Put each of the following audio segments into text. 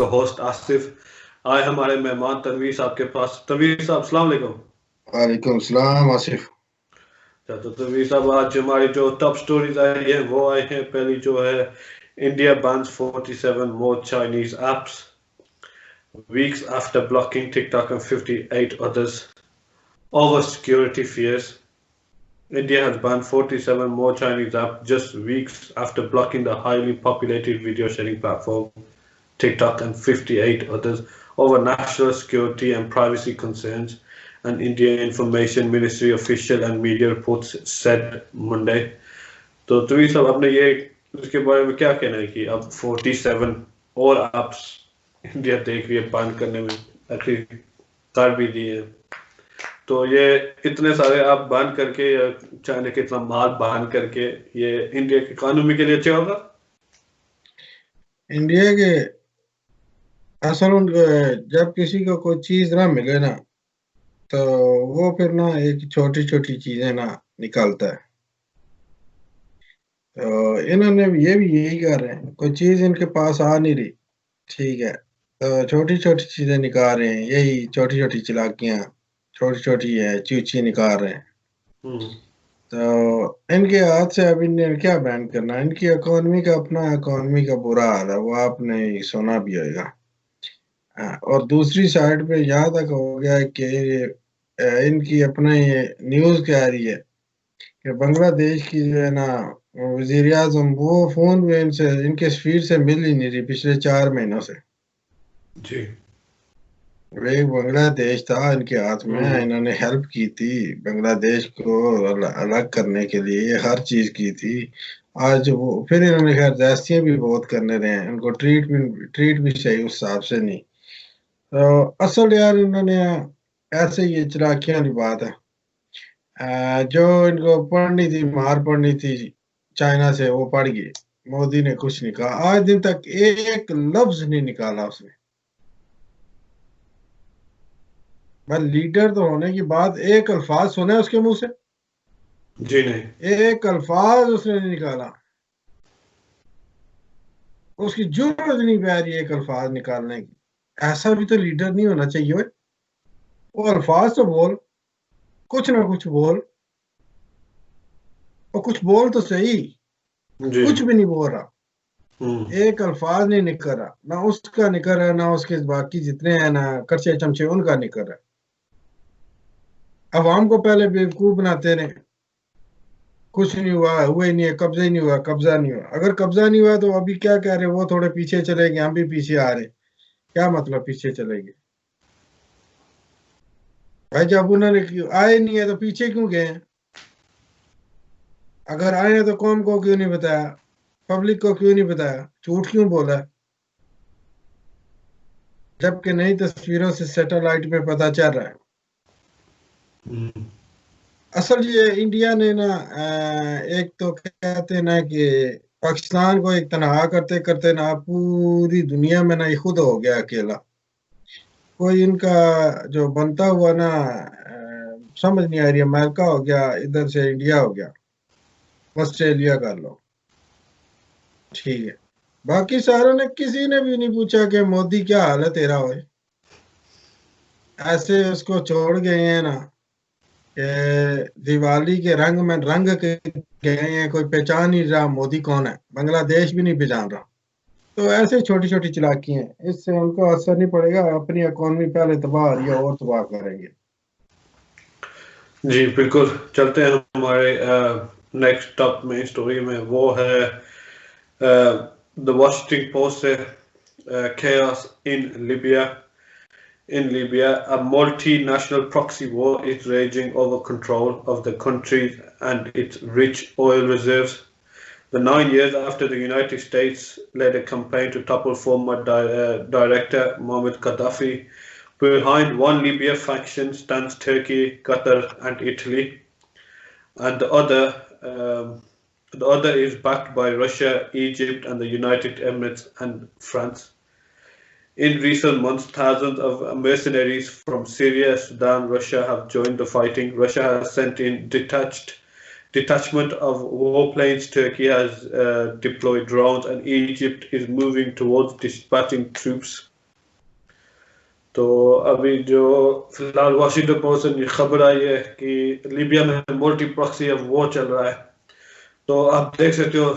का होस्ट आसिफ। आए हमारे मेहमान तनवीर साहब के पास। तनवीर साहब अस्सलाम वालेकुम। वालेकुम सलाम आसिफ। तो तनवीर साहब आज हमारी जो टॉप स्टोरीज आई हैं वो आई हैं। पहली जो है, India bans 47 more Chinese apps weeks after blocking TikTok and 58 others over security fears. India has banned 47 more Chinese apps just weeks after blocking the highly populated video sharing platform TikTok and 58 others over national security and privacy concerns, an Indian Information Ministry official and media reports said Monday. तो तुम सब आपने ये इसके बारे में क्या कहना है कि अब 47 और apps इंडिया देख रही है बैन करने में, आखिर कर भी दिए हैं। तो ये इतने सारे आप बैन करके या चाइना के इतना माल बैन करके ये इंडिया की इकोनॉमी के लिए अच्छा होगा? इंडिया के असल जब किसी को कोई चीज ना मिले ना तो वो फिर ना एक छोटी छोटी चीजें ना निकालता है। तो इन्होंने ये भी यही कर रहे हैं, कोई चीज इनके पास आ नहीं रही, ठीक है, तो छोटी छोटी चीजें निकाल रहे हैं, यही छोटी छोटी चालाकियां, छोटी छोटी है चूची निकाल रहे हैं। तो इनके हाथ से अब इन्हें क्या बैन करना, इनकी इकोनॉमी का, अपना इकोनॉमी का बुरा हाल है, वो आपने सुना भी होगा। और दूसरी साइड पे यहाँ तक हो गया है कि इनकी अपने ये न्यूज़ क्या आ रही है कि बांग्लादेश की जो है ना वजीर आजम, वो फोन में इनसे, इनके स्पीड से मिल ही नहीं रही पिछले 4 महीनों से। जी। एक बांग्लादेश था इनके हाथ में, इन्होंने हेल्प की थी बांग्लादेश को अलग करने के लिए, हर चीज की थी। आज वो फिर इन्होंने खैर ज्यादतियां भी बहुत करने रहे हैं, उनको ट्रीट भी सही उस हिसाब से नहीं। तो असल यार इन्होंने ऐसे ये चालाकियां वाली बात है। जो इनको पढ़नी थी, मार पढ़नी थी चाइना से, वो पढ़ गई। मोदी ने कुछ नहीं कहा, आज दिन तक एक लफ्ज नहीं निकाला उसने। मैं लीडर तो होने की बात, एक अल्फाज सुने उसके मुंह से? जी नहीं, एक अल्फाज उसने नहीं निकाला। उसकी जरूरत नहीं पै रही एक अल्फाज निकालने की। ऐसा भी तो लीडर नहीं होना चाहिए। वो अल्फाज तो बोल, कुछ ना कुछ बोल, और कुछ बोल तो सही। कुछ भी नहीं बोल रहा, एक अल्फाज नहीं निकल रहा, ना उसका निकल रहा, ना उसके बाकी जितने हैं ना कच्चे चमचे उनका निकल रहा। अवाम को पहले बेवकूफ बनाते रहे, कुछ नहीं हुआ, हुआ ही नहीं है, कब्जा ही नहीं हुआ, कब्जा नहीं हुआ। अगर कब्जा नहीं हुआ तो अभी क्या कह रहे, वो थोड़े पीछे चले गए, हम भी पीछे आ रहे। क्या मतलब पीछे चले गए भाई? जब उन्होंने आए नहीं है तो पीछे क्यों गए हैं? अगर आए हैं तो कौम को क्यों नहीं बताया, पब्लिक को क्यों नहीं बताया, झूठ क्यों बोला? जबकि नई तस्वीरों से सैटेलाइट में पता चल रहा है। असल ये इंडिया ने ना एक तो कहते हैं ना कि पाकिस्तान को एक तनहा करते करते ना पूरी दुनिया में ना ये खुद हो गया अकेला। कोई इनका जो बनता हुआ ना समझ नहीं आ रही। अमेरिका हो गया, इधर से इंडिया हो गया, ऑस्ट्रेलिया कर लो, ठीक है। बाकी सारों ने, किसी ने भी नहीं पूछा कि मोदी क्या हाल है तेरा होए। ऐसे उसको छोड़ गए हैं ना कि दिवाली के रंग में रंग के गए हैं, कोई पहचान ही रहा मोदी कौन है, बांग्लादेश भी नहीं पहचान रहा। तो ऐसे छोटी छोटी चालाकी हैं, इससे उनको असर नहीं पड़ेगा। अपनी इकोनॉमी पहले तबाह हो रही है और तबाह करेंगे। जी बिल्कुल। चलते हैं हमारे नेक्स्ट टॉप में स्टोरी में। वो है द वॉशिंगटन पोस्ट से, chaos in Libya. In Libya, a multinational proxy war is raging over control of the country and its rich oil reserves. The 9 years after the United States led a campaign to topple former director Mohammed Gaddafi, behind one Libya faction stands Turkey, Qatar, and Italy, and the other is backed by Russia, Egypt, and the United Emirates and France. In recent months, thousands of mercenaries from Syria, Sudan, Russia have joined the fighting. Russia has sent in detachment of warplanes, Turkey has deployed drones, and Egypt is moving towards dispatching troops. तो अभी जो फिलहाल Washington post से खबर आई है कि Libya में multi proxy war चल रहा है। तो आप देख सकते हो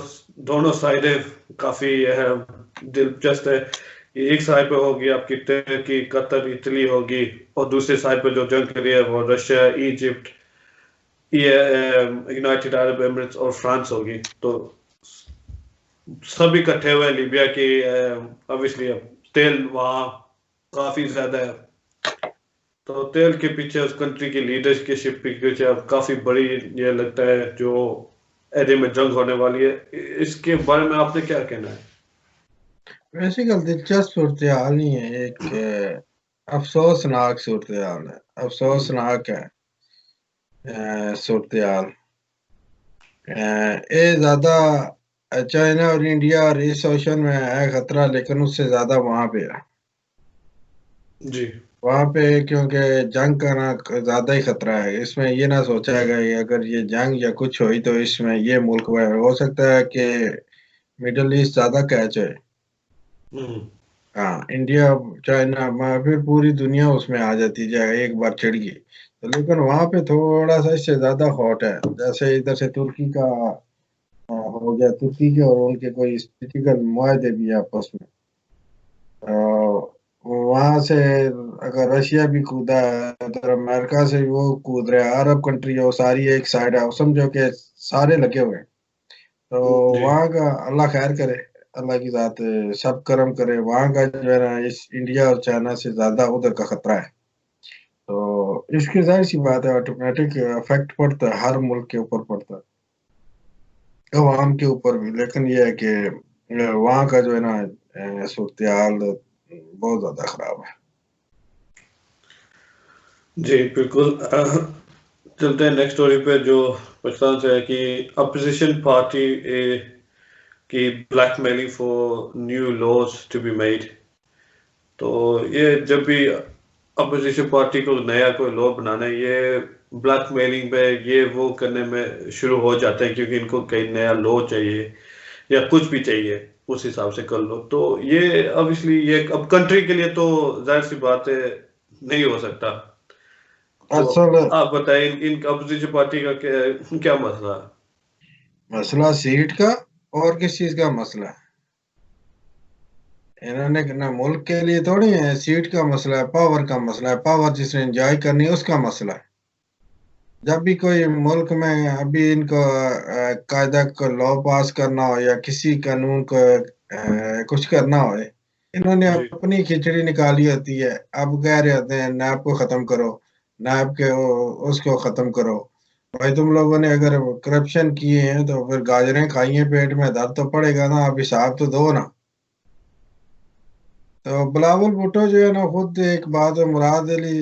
दोनों साइडें काफी दिलचस्प है। एक साइड पे होगी आपकी तुर्की, कतर, इटली होगी, और दूसरी साइड पे जो जंग कर रही है वो रशिया, इजिप्ट, ये यूनाइटेड अरब एमिरेट्स और फ्रांस होगी। तो सब इकट्ठे हुए लीबिया की। ऑब्वियसली तेल वहाँ काफी ज्यादा है, तो तेल के पीछे उस कंट्री की लीडरशिप के पीछे अब काफी बड़ी ये लगता है जो एरिया में जंग होने वाली है। इसके बारे में आपने क्या कहना है? वैसे कल दिलचस्प सूरत हाल नहीं है, एक अफसोसनाक सूरत हाल है, अफसोसनाक है सूरत हाल। ये ज्यादा चाइना और इंडिया और इस ओशन में है खतरा, लेकिन उससे ज्यादा वहां पे है। जी। वहां पे क्योंकि जंग का ना ज्यादा ही खतरा है। इसमें ये ना सोचा गया कि अगर ये जंग या कुछ हुई तो इसमें ये मुल्क में हो सकता है कि मिडल ईस्ट ज्यादा कैच है। हम्म। हाँ, इंडिया चाइना फिर पूरी दुनिया उसमें आ जाती जाए एक बार छिड़ गई तो। लेकिन वहां पे थोड़ा सा इससे ज्यादा हॉट है। जैसे इधर से तुर्की का हो गया, तुर्की के और उनके कोई स्थितिगत मुआहदे भी है आपस में। वहां से अगर रशिया भी कूदा है तो अमेरिका से भी वो कूद रहे हैं, अरब कंट्री है वो सारी एक साइड है, वो समझो कि सारे लगे हुए हैं। तो जी। वहाँ का अल्लाह खैर करे, अल्लाह की जात सब करम करे। वहाँ का जो है ना इस इंडिया और चाइना से ज्यादा उधर का खतरा है। तो इसकी जाहिर सी बात है ऑटोमेटिक इफेक्ट पड़ता है, हर मुल्क के ऊपर पड़ता है, अवाम के ऊपर भी। लेकिन ये है कि वहाँ का जो है ना सूरत हाल बहुत ज्यादा खराब है। जी बिल्कुल। चलते हैं नेक्स्ट स्टोरी पे जो पाकिस्तान से है कि अपोजिशन पार्टी की blackmailing for new laws to be made. तो ये जब भी अपोजिशन पार्टी को नया कोई लॉ बनाना है, ये ब्लैकमेलिंग पे ये वो करने में शुरू हो जाते हैं, क्योंकि इनको कहीं नया लॉ चाहिए या कुछ भी चाहिए, उस हिसाब से कर लो। तो ये ऑब्वियसली ये अब कंट्री के लिए तो जाहिर सी बात है नहीं हो सकता। तो असल आप बताएं इन अपोजिशन पार्टी का क्या क्या मसला है? मसला सीट का और किस चीज का मसला है? इन्होंने ना मुल्क के लिए थोड़ी है, सीट का मसला है, पावर का मसला है, पावर जिसने एंजॉय करनी है उसका मसला है। जब भी कोई मुल्क में अभी इनको कायदा को लॉ पास करना हो या किसी कानून को कुछ करना हो, इन्होंने जी। अपनी खिचड़ी निकाली होती है। अब कह रहे होते हैं नैब को खत्म करो, नैब के उसको खत्म करो। भाई तुम लोगों ने अगर करप्शन किए हैं तो फिर गाजरें खाई हैं, पेट में दर्द तो पड़ेगा ना, अब हिसाब तो दो ना। तो बिलावल भुट्टो जो है ना खुद एक बात है, मुराद अली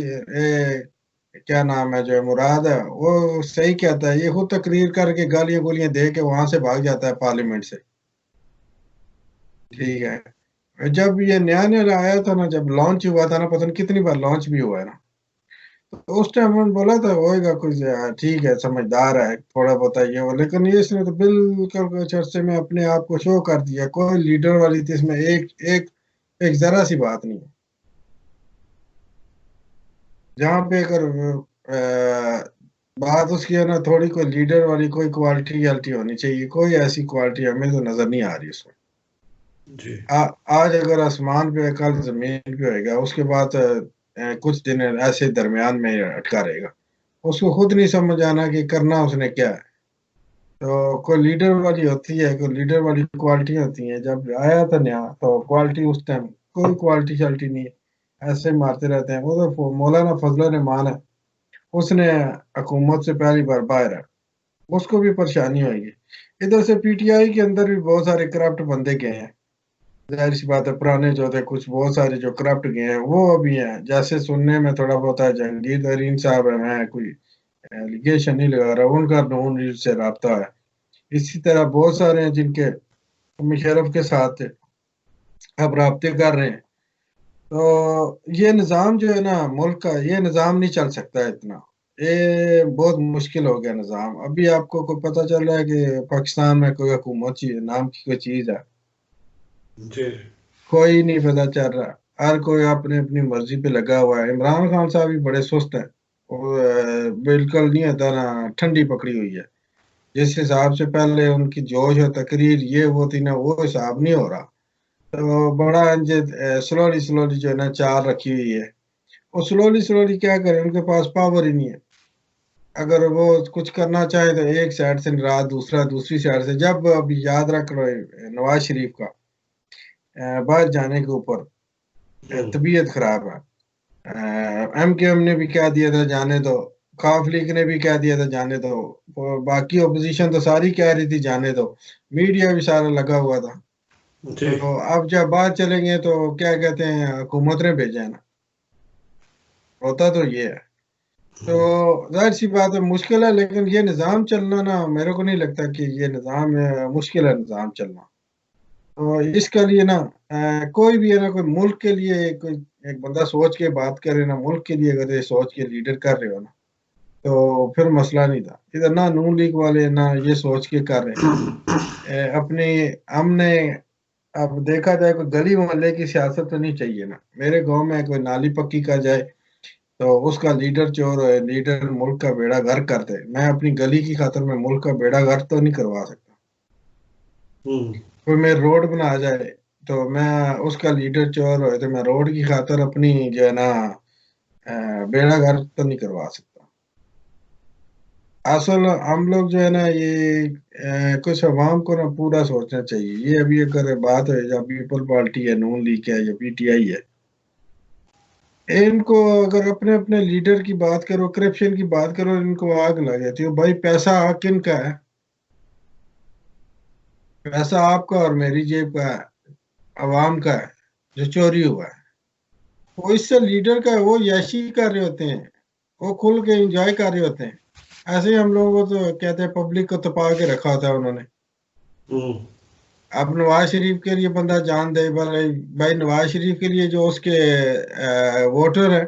क्या नाम है जो है मुराद है, वो सही कहता है। ये खुद तकरीर करके गालियां गुलियां दे के वहां से भाग जाता है पार्लियामेंट से। ठीक है, जब ये नया नया आया था ना, जब लॉन्च हुआ था ना, पता नहीं कितनी बार लॉन्च भी हुआ है ना, तो उस टाइम मैंने बोला था होएगा कुछ ठीक है, समझदार है, थोड़ा बहुत ये वो। लेकिन ये इसने तो बिल्कुल चर्चे में अपने आप को शो कर दिया। कोई लीडर वाली थी इसमें, एक एक एक जरा सी बात नहीं है। जहाँ पे अगर बात उसकी है ना थोड़ी कोई लीडर वाली कोई क्वालिटी होनी चाहिए, कोई ऐसी क्वालिटी हमें तो नजर नहीं आ रही उसमें। जी। आज अगर आसमान पे है, कल जमीन पे होएगा, उसके बाद कुछ दिन ऐसे दरमियान में अटका रहेगा। उसको खुद नहीं समझ आना कि करना उसने क्या है। तो कोई लीडर वाली होती है, कोई लीडर वाली क्वालिटी होती है। जब आया था नया तो क्वालिटी उस टाइम कोई क्वालिटी शालिटी नहीं है, ऐसे ही मारते रहते हैं। वो तो मौलाना फजल रहमान है, उसने हुकूमत से पहली बार बाहर है, उसको भी परेशानी होगी। इधर से पीटीआई के अंदर भी बहुत सारे करप्ट बंदे गए हैं। जाहिर सी बात है, पुराने जो थे कुछ बहुत सारे जो करप्ट गए हैं वो अभी हैं। जैसे सुनने में थोड़ा बहुत है, जहांगीर तरीन साहब है, मैं कोई एलिगेशन नहीं लगा रहा, उनका नून लीग से राब्ता है। इसी तरह बहुत सारे हैं जिनके मुशर्रफ के साथ अब राब्ते कर रहे हैं। तो ये निज़ाम जो है ना मुल्क का, ये निज़ाम नहीं चल सकता है इतना। ये बहुत मुश्किल हो गया निज़ाम। अभी आपको को पता चल रहा है कि पाकिस्तान में कोई हुकूमत नाम की कोई चीज़ है, जी। कोई नहीं पता चल रहा। हर कोई अपने अपनी मर्जी पे लगा हुआ है। इमरान खान साहब भी बड़े सुस्त हैं, वो बिल्कुल नहीं होता ना, ठंडी पकड़ी हुई है। जिस हिसाब से पहले उनकी जोश और तकरीर ये वो थी ना, वो हिसाब नहीं हो रहा। तो बड़ा स्लोली स्लोली जो है ना चाल रखी हुई है। और स्लोली स्लोली क्या करें, उनके पास पावर ही नहीं है। अगर वो कुछ करना चाहे तो एक साइड से नाराज, दूसरा दूसरी साइड से। जब अभी याद रख लो नवाज शरीफ का बाहर जाने के ऊपर तबीयत खराब है, MKM ने भी कह दिया था जाने दो, काफ लीग ने भी कह दिया था जाने दो, बाकी ओपोजिशन तो सारी कह रही थी जाने दो, मीडिया भी सारा लगा हुआ था। तो अब जब बाहर चलेंगे तो क्या कहते हैं, हुकूमत ने भेजा है ना, होता तो ये है। तो जाहिर सी बात है मुश्किल है, लेकिन ये निज़ाम चलना ना, मेरे को नहीं लगता कि ये निज़ाम मुश्किल है निज़ाम चलना। तो इसके लिए ना कोई भी है ना, कोई मुल्क के लिए कोई एक बंदा सोच के बात करे ना, मुल्क के लिए अगर ये सोच के लीडर कर रहे हो ना, तो फिर मसला नहीं था। इधर ना नून लीग वाले ना ये सोच के कर रहे हैं अपने। हमने अब देखा जाए, कोई गली मोहल्ले की सियासत तो नहीं चाहिए ना। मेरे गांव में कोई नाली पक्की कर जाए तो उसका लीडर चोर है, लीडर मुल्क का बेड़ा गर्क कर दे। मैं अपनी गली की खातिर में मुल्क का बेड़ा गर्क तो नहीं करवा सकता। कोई मेरे रोड बना जाए तो मैं, उसका लीडर चोर हो तो मैं रोड की खातिर अपनी जो है ना बेड़ा गर्क तो नहीं करवा सकता। असल हम लोग जो है ना ये कुछ अवाम को ना पूरा सोचना चाहिए। ये अभी अगर बात है, या पीपल पार्टी है, नून लीग है या PTI है, इनको अगर अपने अपने लीडर की बात करो, करप्शन की बात करो, इनको आग लग जाती है। भाई पैसा किन का है? पैसा आपका और मेरी जेब का है, अवाम का है, जो चोरी हुआ है। वो इससे लीडर का है, वो यशी कर रहे होते हैं, वो खुल के एंजॉय कर रहे होते हैं। ऐसे ही हम लोगों को तो कहते हैं पब्लिक को तपा के रखा होता है उन्होंने। अब नवाज शरीफ के लिए बंदा जान दे, भाई नवाज शरीफ के लिए जो उसके वोटर है,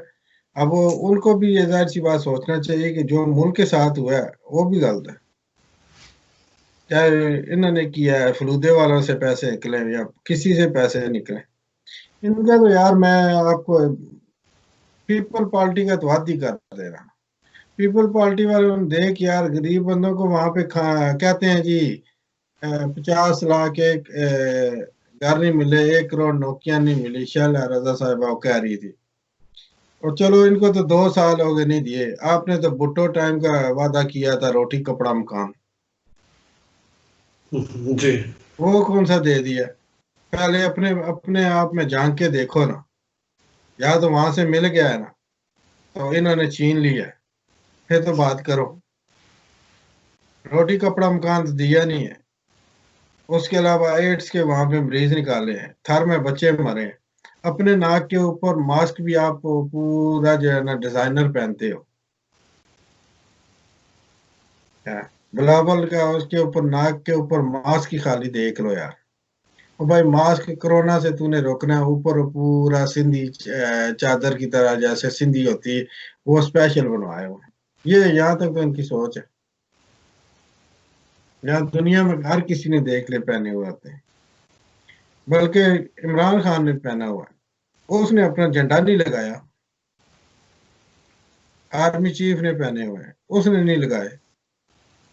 अब वो उनको भी ये जाहिर सी बात सोचना चाहिए कि जो मुल्क के साथ हुआ है वो भी गलत है। चाहे इन्होंने किया है, फलूदे वालों से पैसे निकले या किसी से पैसे निकले, इनका तो यार मैं आपको पीपल पार्टी का तो हद ही कर दे रहा। पीपल पार्टी वाले देख यार, गरीब बंदों को वहां पे कहते हैं जी 50 लाख एक घर नहीं मिले, 1 करोड़ नौकरियां नहीं मिली, शैला रजा साहिबा वो कह रही थी। और चलो इनको तो 2 साल हो गए नहीं दिए, आपने तो भुट्टो टाइम का वादा किया था, रोटी कपड़ा मकान, जी वो कौन सा दे दिया? पहले अपने अपने आप में झांक के देखो ना, या तो वहां से मिल गया है ना, तो इन्होंने छीन लिया है, फिर तो बात करो। रोटी कपड़ा मकान तो दिया नहीं है। उसके अलावा एड्स के वहां पे मरीज निकाले हैं, थर में बच्चे मरे हैं। अपने नाक के ऊपर मास्क भी आप पूरा जो है ना डिजाइनर पहनते हो, ग्लोबल का, उसके ऊपर नाक के ऊपर मास्क ही खाली देख लो यार। और भाई मास्क कोरोना से तूने रोकना है, ऊपर पूरा सिंधी चादर की तरह जैसे सिंधी होती है, वो स्पेशल बनवाए हुए हैं। ये यहाँ तक तो इनकी सोच है। यहाँ दुनिया में हर किसी ने देख ले पहने हुए होते हैं, बल्कि इमरान खान ने पहना हुआ है, उसने अपना झंडा नहीं लगाया। आर्मी चीफ ने पहने हुए हैं, उसने नहीं लगाए।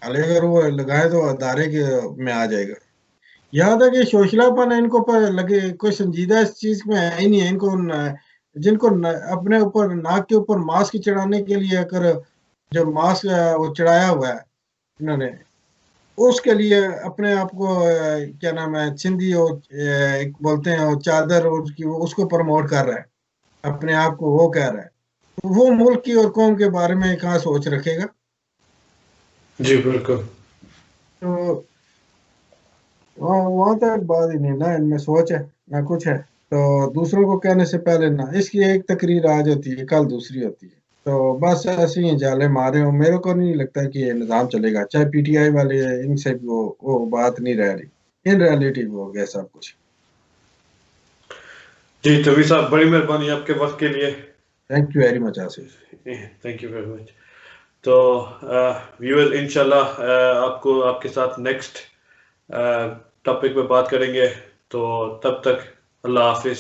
हालांकि अगर वो लगाए तो अदारे के में आ जाएगा। यहाँ तक ये शोशलापन है, इनको पर लगे कोई संजीदा इस चीज में है ही नहीं है। इनको जिनको अपने ऊपर नाक के ऊपर मास्क चढ़ाने के लिए अगर जो मास्क वो चढ़ाया हुआ है इन्होंने, उसके लिए अपने आप को क्या नाम है सिंधी और बोलते हैं, और चादर और उसकी उसको प्रमोट कर रहा है, अपने आप को वो कह रहा है। तो वो मुल्क की और कौम के बारे में कहाँ सोच रखेगा? जी बिल्कुल। तो वहां तक बात ही नहीं ना, इनमें सोच है ना कुछ है। तो दूसरों को कहने से पहले ना इसकी एक तकरीर आज होती है, कल दूसरी होती है। तो बस ऐसे ही जाले मारे हो। मेरे को नहीं लगता कि ये निज़ाम चलेगा, चाहे PTI वाले हैं, इनसे भी वो बात नहीं रह रही। इन रियलिटी वो हो गया सब कुछ। जी तवी साहब, बड़ी मेहरबानी आपके वक्त के लिए। Thank you very much Asif. Thank you very much. तो व्यूअर्स, इंशाल्लाह आपको आपके साथ नेक्स्ट टॉपिक पे बात करेंगे। तो तब तक अल्लाह हाफिज।